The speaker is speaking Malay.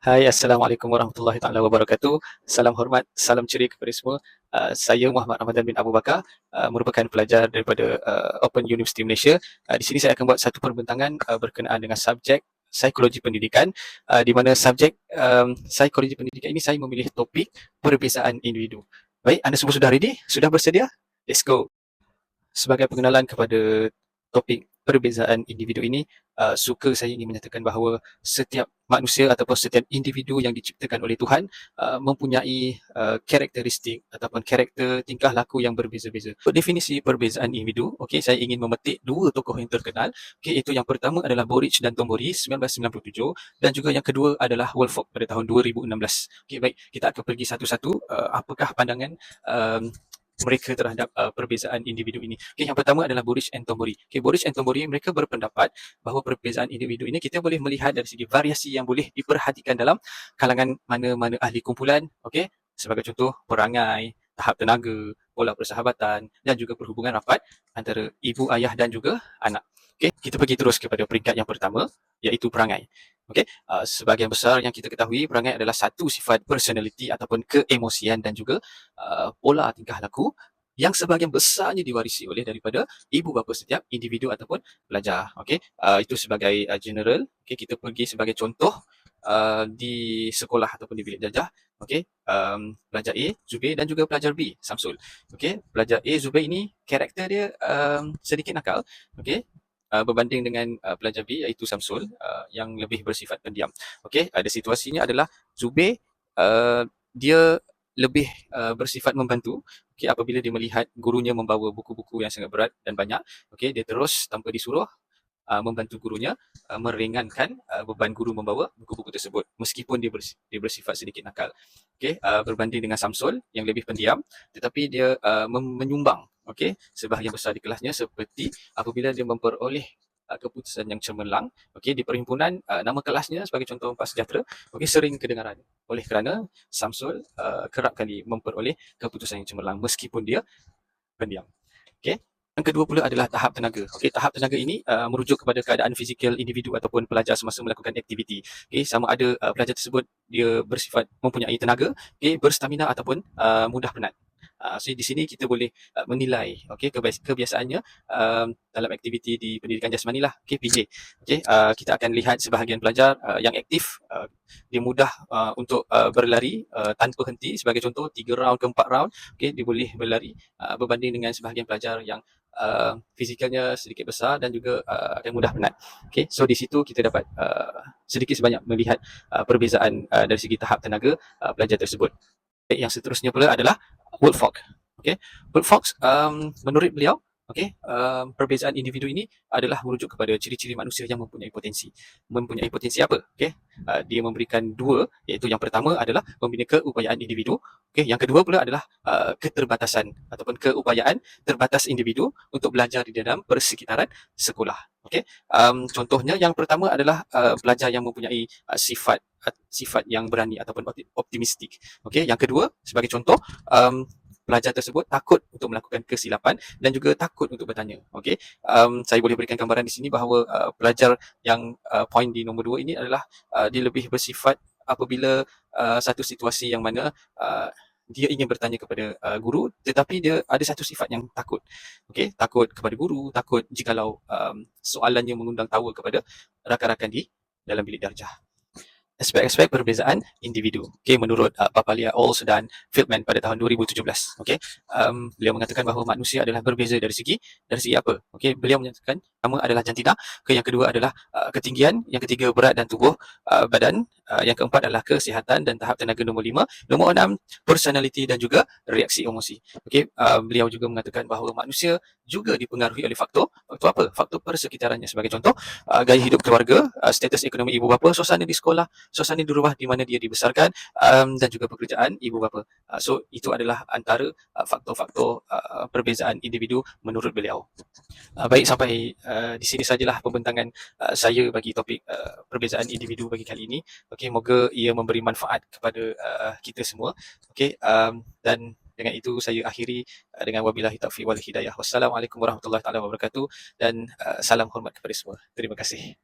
Hai, Assalamualaikum warahmatullahi taala wabarakatuh. Salam hormat, salam ceria kepada semua. Saya Muhammad Ramadan bin Abu Bakar, merupakan pelajar daripada Open University Malaysia. Di sini saya akan buat satu perbincangan berkenaan dengan subjek psikologi pendidikan, di mana subjek psikologi pendidikan ini saya memilih topik perbezaan individu. Baik, anda semua sudah ready? Sudah bersedia? Let's go. Sebagai pengenalan kepada topik perbezaan individu ini, suka saya ingin menyatakan bahawa setiap manusia ataupun setiap individu yang diciptakan oleh Tuhan mempunyai karakteristik ataupun karakter tingkah laku yang berbeza-beza. Untuk definisi perbezaan individu, okey, saya ingin memetik dua tokoh yang terkenal. Okey, itu yang pertama adalah Burridge dan Tomori 1997 dan juga yang kedua adalah Woolfolk pada tahun 2016. Okey, baik, kita akan pergi satu-satu apakah pandangan mereka terhadap perbezaan individu ini. Okay, yang pertama adalah Burridge and Tomori. Okay, Burridge and Tomori mereka berpendapat bahawa perbezaan individu ini kita boleh melihat dari segi variasi yang boleh diperhatikan dalam kalangan mana-mana ahli kumpulan. Okay, sebagai contoh perangai, tahap tenaga, pola persahabatan dan juga perhubungan rapat antara ibu, ayah dan juga anak. Okay, kita pergi terus kepada peringkat yang pertama iaitu perangai. Okay, sebahagian besar yang kita ketahui perangai adalah satu sifat personality ataupun keemosian dan juga pola tingkah laku yang sebahagian besarnya diwarisi oleh daripada ibu bapa setiap individu ataupun pelajar. Okey, itu sebagai general. Okey, kita pergi sebagai contoh di sekolah ataupun di bilik darjah. Okey, pelajar A, Zubair dan juga pelajar B, Samsul. Okey, pelajar A, Zubair ini karakter dia sedikit nakal. Okey, berbanding dengan pelajar B iaitu Samsul yang lebih bersifat pendiam. Okey, ada situasinya adalah Zubair dia lebih bersifat membantu. Okey, apabila dia melihat gurunya membawa buku-buku yang sangat berat dan banyak, okey, dia terus tanpa disuruh membantu gurunya meringankan beban guru membawa buku-buku tersebut meskipun dia bersifat sedikit nakal. Okey, berbanding dengan Samsul yang lebih pendiam tetapi dia menyumbang, okey, sebahagian besar di kelasnya seperti apabila dia memperoleh keputusan yang cemerlang, okey, di perhimpunan nama kelasnya sebagai contoh Empat Sejahtera, okey, sering kedengaran oleh kerana Samsul kerap kali memperoleh keputusan yang cemerlang meskipun dia pendiam. Okey. Yang kedua pula adalah tahap tenaga. Okey, tahap tenaga ini merujuk kepada keadaan fizikal individu ataupun pelajar semasa melakukan aktiviti. Okey, sama ada pelajar tersebut dia bersifat mempunyai tenaga, okey, berstamina ataupun mudah penat. So di sini kita boleh menilai, okey, kebiasaannya dalam aktiviti di pendidikan jasmani lah, okey, PJ. Okey, kita akan lihat sebahagian pelajar yang aktif, dia mudah untuk berlari tanpa henti. Sebagai contoh 3 round ke 4 round, okey, dia boleh berlari berbanding dengan sebahagian pelajar yang fizikalnya sedikit besar dan juga akan mudah penat. Okay, so di situ kita dapat sedikit sebanyak melihat perbezaan dari segi tahap tenaga pelajar tersebut. Yang seterusnya pula adalah Woolfolk. Okay, Woolfolk menurut beliau, okay, perbezaan individu ini adalah merujuk kepada ciri-ciri manusia yang mempunyai potensi. Mempunyai potensi apa? Okay, dia memberikan dua, iaitu yang pertama adalah membina keupayaan individu. Okay, yang kedua pula adalah keterbatasan ataupun keupayaan terbatas individu untuk belajar di dalam persekitaran sekolah. Okay, contohnya yang pertama adalah pelajar yang mempunyai sifat yang berani ataupun optimistik. Okey, yang kedua sebagai contoh pelajar tersebut takut untuk melakukan kesilapan dan juga takut untuk bertanya. Okey, saya boleh berikan gambaran di sini bahawa pelajar yang poin di nombor 2 ini adalah dia lebih bersifat apabila satu situasi yang mana dia ingin bertanya kepada guru tetapi dia ada satu sifat yang takut. Okey, takut kepada guru, takut jikalau soalannya mengundang tawa kepada rakan-rakan di dalam bilik darjah. Aspek-aspek perbezaan individu. Okay, menurut Papalia Ols dan Fieldman pada tahun 2017. Okay, beliau mengatakan bahawa manusia adalah berbeza dari segi apa? Okay, beliau menyatakan pertama adalah jantina, yang kedua adalah ketinggian, yang ketiga berat dan tubuh badan, yang keempat adalah kesihatan dan tahap tenaga nombor 5, nombor 6 personality dan juga reaksi emosi. Okay, beliau juga mengatakan bahawa manusia juga dipengaruhi oleh faktor apa? Faktor persekitarannya. Sebagai contoh, gaya hidup keluarga, status ekonomi ibu bapa, suasana di sekolah, suasana di rumah di mana dia dibesarkan dan juga pekerjaan ibu bapa. So itu adalah antara faktor-faktor perbezaan individu menurut beliau. Baik, sampai di sini sajalah pembentangan saya bagi topik perbezaan individu bagi kali ini. Okey, moga ia memberi manfaat kepada kita semua. Okey, dan dengan itu saya akhiri dengan wabillahi taufiq wal hidayah. Wassalamualaikum warahmatullahi taala wabarakatuh dan salam hormat kepada semua. Terima kasih.